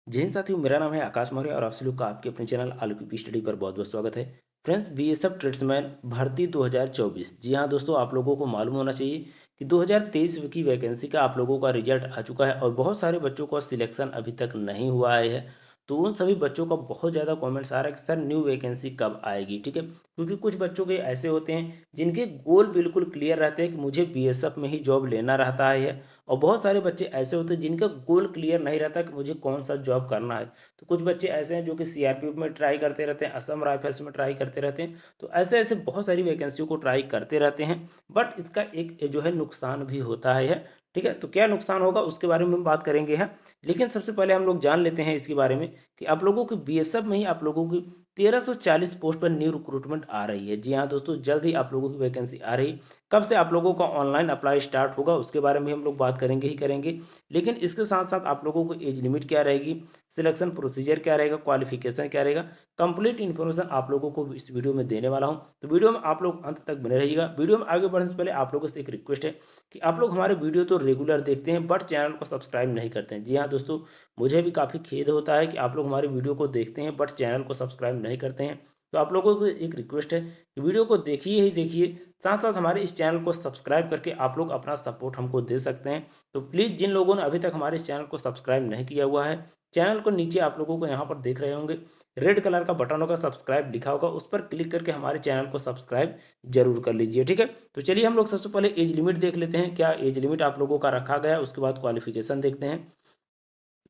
जय हिंद साथियों, मेरा नाम है आकाश मौर्य और आप सभी लोग का आपके अपने चैनल आलू की स्टडी पर बहुत बहुत स्वागत है। फ्रेंड्स, बीएसएफ ट्रेड्समैन भर्ती 2024। जी हाँ दोस्तों, आप लोगों को मालूम होना चाहिए कि 2023 की वैकेंसी का आप लोगों का रिजल्ट आ चुका है और बहुत सारे बच्चों का सिलेक्शन अभी तक नहीं हुआ है। तो उन सभी बच्चों का बहुत ज़्यादा कमेंट्स आ रहा है कि सर न्यू वैकेंसी कब आएगी। ठीक है, क्योंकि कुछ बच्चों के ऐसे होते हैं जिनके गोल बिल्कुल क्लियर रहते हैं कि मुझे बीएसएफ में ही जॉब लेना रहता है, और बहुत सारे बच्चे ऐसे होते हैं जिनका गोल क्लियर नहीं रहता कि मुझे कौन सा जॉब करना है। तो कुछ बच्चे ऐसे हैं जो कि सीआरपीएफ में ट्राई करते रहते हैं, असम राइफल्स में ट्राई करते रहते हैं। तो ऐसे ऐसे बहुत सारी वैकेंसियों को ट्राई करते रहते हैं, बट इसका एक जो है नुकसान भी होता है। ठीक है, तो क्या नुकसान होगा उसके बारे में हम बात करेंगे है। लेकिन सबसे पहले हम लोग जान लेते हैं इसके बारे में कि आप लोगों की बीएसएफ में ही आप लोगों की 1340 पोस्ट पर न्यू रिक्रूटमेंट आ रही है। जी हाँ दोस्तों, जल्द ही आप लोगों की वैकेंसी आ रही। कब से आप लोगों का ऑनलाइन अप्लाई स्टार्ट होगा उसके बारे में हम लोग बात करेंगे ही करेंगे। लेकिन इसके साथ साथ आप लोगों को एज लिमिट क्या रहेगी, सिलेक्शन प्रोसीजर क्या रहेगा, क्वालिफिकेशन क्या रहेगा, कंप्लीट इन्फॉर्मेशन आप लोगों को इस वीडियो में देने वाला हूं। तो वीडियो में आप लोग अंत तक बने रहिएगा। वीडियो में आगे बढ़ने से पहले आप लोगों से एक रिक्वेस्ट है कि आप लोग हमारे वीडियो तो रेगुलर देखते हैं बट चैनल को सब्सक्राइब नहीं करते हैं। जी हाँ दोस्तों, मुझे भी काफ़ी खेद होता है कि आप लोग हमारी वीडियो को देखते हैं बट चैनल को सब्सक्राइब नहीं करते हैं। तो आप लोगों को एक रिक्वेस्ट है कि वीडियो को देखिए ही देखिए, साथ साथ हमारे इस चैनल को सब्सक्राइब करके आप लोग अपना सपोर्ट हमको दे सकते हैं। तो प्लीज़ जिन लोगों ने अभी तक हमारे इस चैनल को सब्सक्राइब नहीं किया हुआ है, चैनल को नीचे आप लोगों को यहाँ पर देख रहे होंगे रेड कलर का बटन होगा, सब्सक्राइब लिखा होगा, उस पर क्लिक करके हमारे चैनल को सब्सक्राइब जरूर कर लीजिए। ठीक है, तो चलिए हम लोग सबसे पहले एज लिमिट देख लेते हैं, क्या एज लिमिट आप लोगों का रखा गया है, उसके बाद क्वालिफिकेशन देखते हैं।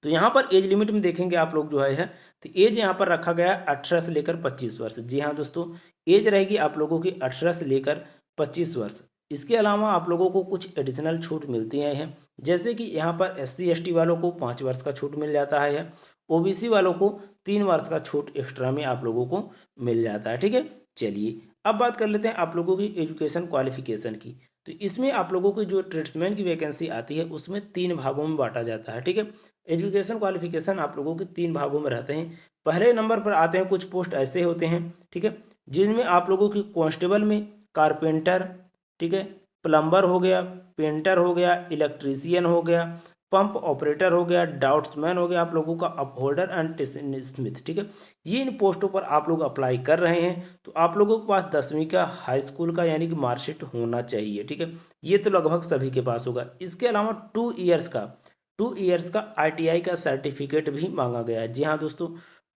तो यहाँ पर एज लिमिट में देखेंगे आप लोग जो है, तो एज यहाँ पर रखा गया है 18 से लेकर 25 वर्ष। जी हाँ दोस्तों, एज रहेगी आप लोगों की 18 से लेकर 25 वर्ष। इसके अलावा आप लोगों को कुछ एडिशनल छूट मिलती हैं, जैसे कि यहाँ पर एससी एसटी वालों को 5 वर्ष का छूट मिल जाता है, ओबीसी वालों को 3 वर्ष का छूट एक्स्ट्रा में आप लोगों को मिल जाता है। ठीक है, चलिए अब बात कर लेते हैं आप लोगों की एजुकेशन क्वालिफिकेशन की। तो इसमें आप लोगों की जो ट्रेड्समैन की वैकेंसी आती है उसमें 3 भागों में बांटा जाता है। ठीक है, एजुकेशन क्वालिफिकेशन आप लोगों के 3 भागों में रहते हैं। पहले नंबर पर आते हैं कुछ पोस्ट ऐसे होते हैं, ठीक है, जिनमें आप लोगों की कांस्टेबल में कारपेंटर, ठीक है, प्लम्बर हो गया, पेंटर हो गया, इलेक्ट्रीशियन हो गया, पंप ऑपरेटर हो गया, डाउट्समैन हो गया, आप लोगों का अपहोल्डर एंड स्मिथ। ठीक है, ये इन पोस्टों पर आप लोग अप्लाई कर रहे हैं तो आप लोगों के पास 10वीं का हाई स्कूल का यानी कि मार्कशीट होना चाहिए। ठीक है, ये तो लगभग सभी के पास होगा। इसके अलावा 2 इयर्स का आईटीआई का सर्टिफिकेट भी मांगा गया है। जी हाँ दोस्तों,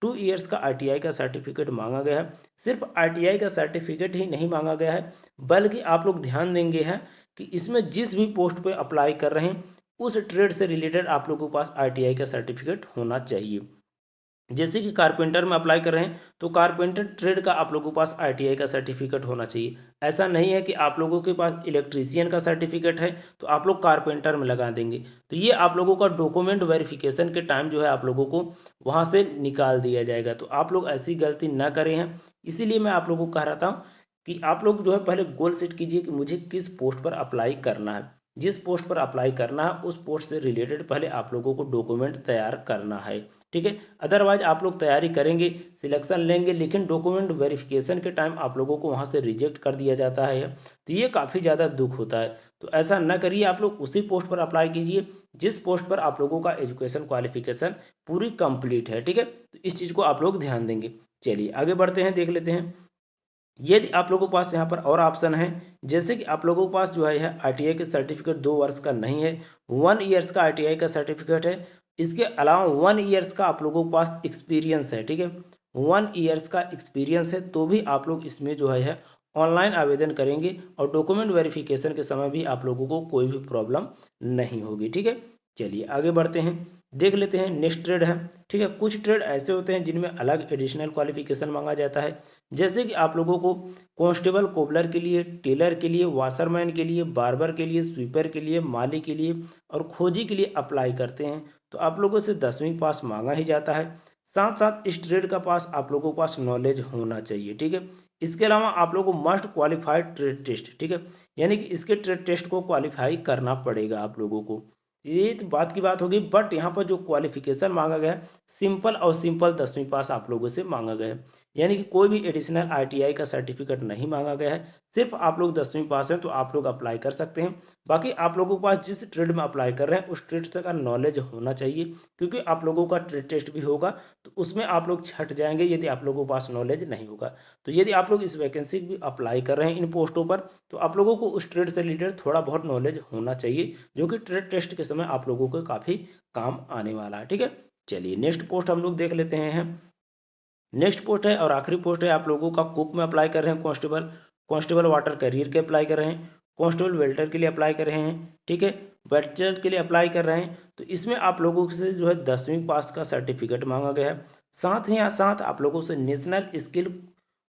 2 इयर्स का आईटीआई का सर्टिफिकेट मांगा गया है। सिर्फ आईटीआई का सर्टिफिकेट ही नहीं मांगा गया है, बल्कि आप लोग ध्यान देंगे हैं कि इसमें जिस भी पोस्ट पे अप्लाई कर रहे हैं उस ट्रेड से रिलेटेड आप लोगों के पास आईटीआई का सर्टिफिकेट होना चाहिए। जैसे कि कारपेंटर में अप्लाई कर रहे हैं तो कारपेंटर ट्रेड का आप लोगों के पास आईटीआई का सर्टिफिकेट होना चाहिए। ऐसा नहीं है कि आप लोगों के पास इलेक्ट्रीशियन का सर्टिफिकेट है तो आप लोग कारपेंटर में लगा देंगे। तो ये आप लोगों का डॉक्यूमेंट वेरिफिकेशन के टाइम जो है आप लोगों को वहाँ से निकाल दिया जाएगा। तो आप लोग ऐसी गलती ना करें हैं, इसीलिए मैं आप लोगों को कह रहा था कि आप लोग जो है पहले गोल सेट कीजिए कि मुझे किस पोस्ट पर अप्लाई करना है। जिस पोस्ट पर अप्लाई करना है उस पोस्ट से रिलेटेड पहले आप लोगों को डॉक्यूमेंट तैयार करना है। ठीक है, अदरवाइज आप लोग तैयारी करेंगे, सिलेक्शन लेंगे, लेकिन डॉक्यूमेंट वेरिफिकेशन के टाइम आप लोगों को वहाँ से रिजेक्ट कर दिया जाता है, तो ये काफ़ी ज़्यादा दुख होता है। तो ऐसा न करिए, आप लोग उसी पोस्ट पर अप्लाई कीजिए जिस पोस्ट पर आप लोगों का एजुकेशन क्वालिफिकेशन पूरी कंप्लीट है। ठीक है, तो इस चीज़ को आप लोग ध्यान देंगे। चलिए आगे बढ़ते हैं, देख लेते हैं। यदि आप लोगों के पास यहाँ पर और ऑप्शन है, जैसे कि आप लोगों के पास जो है आईटीआई के सर्टिफिकेट 2 वर्ष का नहीं है, 1 ईयर्स का आईटीआई का सर्टिफिकेट है। इसके अलावा 1 ईयर्स का आप लोगों के पास एक्सपीरियंस है। ठीक है, 1 ईयर्स का एक्सपीरियंस है तो भी आप लोग इसमें जो है ऑनलाइन आवेदन करेंगे और डॉक्यूमेंट वेरिफिकेशन के समय भी आप लोगों को कोई भी प्रॉब्लम नहीं होगी। ठीक है, चलिए आगे बढ़ते हैं, देख लेते हैं नेक्स्ट ट्रेड है। ठीक है, कुछ ट्रेड ऐसे होते हैं जिनमें अलग एडिशनल क्वालिफिकेशन मांगा जाता है, जैसे कि आप लोगों को कांस्टेबल कोबलर के लिए, टेलर के लिए, वाशरमैन के लिए, बार्बर के लिए, स्वीपर के लिए, माली के लिए और खोजी के लिए अप्लाई करते हैं तो आप लोगों से 10वीं पास मांगा ही जाता है। साथ साथ इस ट्रेड का पास आप लोगों के पास नॉलेज होना चाहिए। ठीक है, इसके अलावा आप लोगों को मस्ट क्वालिफाइड ट्रेड टेस्ट, ठीक है, यानी कि इसके ट्रेड टेस्ट को क्वालिफाई करना पड़ेगा आप लोगों को। ये तो बात की बात होगी, बट यहाँ पर जो क्वालिफिकेशन मांगा गया है सिंपल और सिंपल 10वीं पास आप लोगों से मांगा गया है। यानी कि कोई भी एडिशनल ITI का सर्टिफिकेट नहीं मांगा गया है। सिर्फ आप लोग 10वीं पास हैं तो आप लोग अप्लाई कर सकते हैं। बाकी आप लोगों के पास जिस ट्रेड में अप्लाई कर रहे हैं उस ट्रेड से का नॉलेज होना चाहिए, क्योंकि आप लोगों का ट्रेड टेस्ट भी होगा तो उसमें आप लोग छट जाएंगे यदि आप लोगों के पास नॉलेज नहीं होगा। तो यदि आप लोग इस वैकेंसी भी अप्लाई कर रहे हैं इन पोस्टों पर, तो आप लोगों को उस ट्रेड से रिलेटेड थोड़ा बहुत नॉलेज होना चाहिए, जो कि ट्रेड टेस्ट के समय आप लोगों को काफ़ी काम आने वाला है। ठीक है, चलिए नेक्स्ट पोस्ट हम लोग देख लेते हैं। नेक्स्ट पोस्ट है और आखिरी पोस्ट है आप लोगों का कुक में अप्लाई कर रहे हैं, कांस्टेबल वाटर कैरियर के अप्लाई कर रहे हैं, कांस्टेबल वेल्टर के लिए अप्लाई कर रहे हैं, ठीक है, वेल्टर के लिए अप्लाई कर रहे हैं। तो इसमें आप लोगों से जो है 10वीं पास का सर्टिफिकेट मांगा गया है। साथ ही साथ आप लोगों से नेशनल स्किल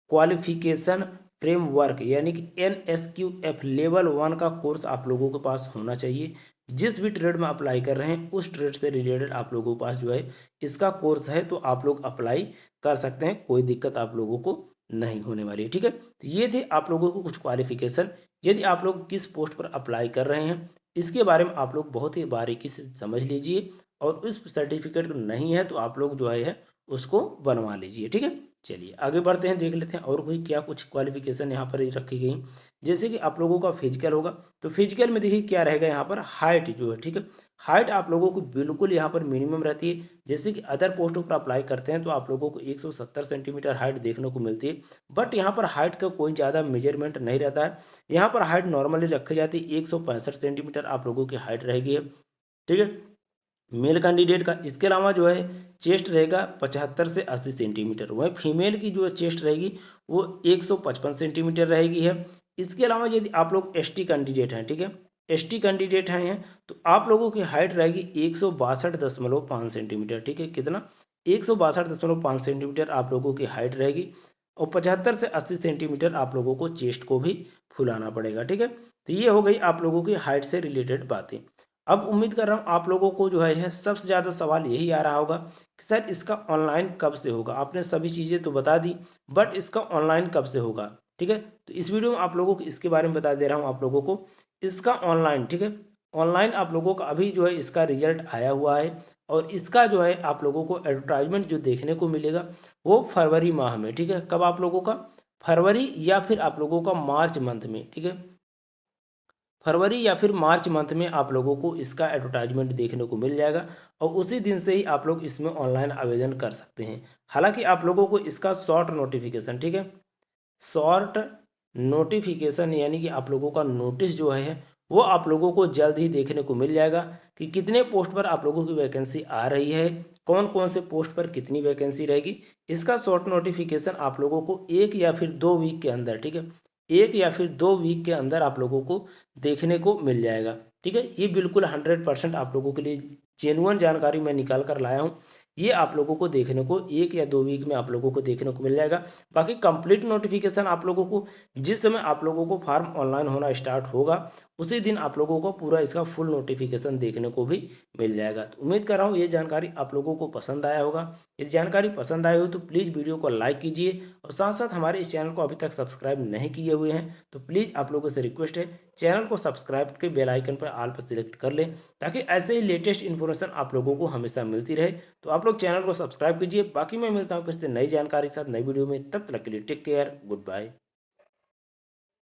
क्वालिफिकेशन फ्रेमवर्क यानी कि NSQF लेवल 1 का कोर्स आप लोगों के पास होना चाहिए। जिस भी ट्रेड में अप्लाई कर रहे हैं उस ट्रेड से रिलेटेड आप लोगों के पास जो है इसका कोर्स है, तो आप लोग अप्लाई कर सकते हैं, कोई दिक्कत आप लोगों को नहीं होने वाली है। ठीक है, तो ये थे आप लोगों को कुछ क्वालिफिकेशन। यदि आप लोग किस पोस्ट पर अप्लाई कर रहे हैं इसके बारे में आप लोग बहुत ही बारीकी से समझ लीजिए, और उस सर्टिफिकेट नहीं है तो आप लोग जो है उसको बनवा लीजिए। ठीक है, चलिए आगे बढ़ते हैं, देख लेते हैं और कोई क्या कुछ क्वालिफिकेशन यहाँ पर रखी गई। जैसे कि आप लोगों का फिजिकल होगा, तो फिजिकल में देखिए क्या रहेगा यहाँ पर, हाइट जो है, ठीक है, हाइट आप लोगों को बिल्कुल यहाँ पर मिनिमम रहती है। जैसे कि अदर पोस्टों पर अप्लाई करते हैं तो आप लोगों को 170 सेंटीमीटर हाइट देखने को मिलती है, बट यहाँ पर हाइट का कोई ज़्यादा मेजरमेंट नहीं रहता है। यहाँ पर हाइट नॉर्मली रखी जाती है, 165 सेंटीमीटर आप लोगों की हाइट रहेगी है। ठीक है, मेल कैंडिडेट का। इसके अलावा जो है चेस्ट रहेगा 75 से 80 सेंटीमीटर, वहीं फीमेल की जो है चेस्ट रहेगी वो 155 सेंटीमीटर रहेगी है। इसके अलावा यदि आप लोग ST कैंडिडेट हैं, ठीक है, ST कैंडिडेट हैं तो आप लोगों की हाइट रहेगी 162.5 सेंटीमीटर। ठीक है, कितना, 162.5 सेंटीमीटर आप लोगों की हाइट रहेगी, और 75 से 80 सेंटीमीटर आप लोगों को चेस्ट को भी फुलाना पड़ेगा। ठीक है, तो ये हो गई आप लोगों की हाइट से रिलेटेड बातें। अब उम्मीद कर रहा हूँ आप लोगों को जो है सबसे ज़्यादा सवाल यही आ रहा होगा कि सर इसका ऑनलाइन कब से होगा। आपने सभी चीज़ें तो बता दी, बट इसका ऑनलाइन कब से होगा। ठीक है, तो इस वीडियो में आप लोगों को इसके बारे में बता दे रहा हूँ आप लोगों को इसका ऑनलाइन। ठीक है, ऑनलाइन आप लोगों का अभी जो है इसका रिजल्ट आया हुआ है, और इसका जो है आप लोगों को एडवर्टाइजमेंट जो देखने को मिलेगा वो फरवरी माह में। ठीक है, कब आप लोगों का, फरवरी या फिर आप लोगों का मार्च मंथ में। ठीक है, फरवरी या फिर मार्च मंथ में आप लोगों को इसका एडवर्टाइजमेंट देखने को मिल जाएगा, और उसी दिन से ही आप लोग इसमें ऑनलाइन आवेदन कर सकते हैं। हालांकि आप लोगों को इसका शॉर्ट नोटिफिकेशन, ठीक है, शॉर्ट नोटिफिकेशन यानी कि आप लोगों का नोटिस जो है वो आप लोगों को जल्द ही देखने को मिल जाएगा कि कितने पोस्ट पर आप लोगों की वैकेंसी आ रही है, कौन कौन से पोस्ट पर कितनी वैकेंसी रहेगी। इसका शॉर्ट नोटिफिकेशन आप लोगों को 1 या फिर 2 वीक के अंदर, ठीक है, 1 या फिर 2 वीक के अंदर आप लोगों को देखने को मिल जाएगा। ठीक है, ये बिल्कुल 100% आप लोगों के लिए जेन्युइन जानकारी मैं निकाल कर लाया हूँ। ये आप लोगों को देखने को 1 या 2 वीक में आप लोगों को देखने को मिल जाएगा। बाकी कंप्लीट नोटिफिकेशन आप लोगों को जिस समय आप लोगों को फॉर्म ऑनलाइन होना स्टार्ट होगा उसी दिन आप लोगों को पूरा इसका फुल नोटिफिकेशन देखने को भी मिल जाएगा। तो उम्मीद कर रहा हूँ ये जानकारी आप लोगों को पसंद आया होगा। यदि जानकारी पसंद आई हो तो प्लीज़ वीडियो को लाइक कीजिए, और साथ साथ हमारे इस चैनल को अभी तक सब्सक्राइब नहीं किए हुए हैं तो प्लीज़ आप लोगों से रिक्वेस्ट है चैनल को सब्सक्राइब के बेल आइकन पर ऑल पर सिलेक्ट कर लें, ताकि ऐसे ही लेटेस्ट इन्फॉर्मेशन आप लोगों को हमेशा मिलती रहे। तो आप लोग चैनल को सब्सक्राइब कीजिए। बाकी मैं मिलता हूँ किसी नई जानकारी के साथ नई वीडियो में, तब तक के लिए टेक केयर, गुड बाय।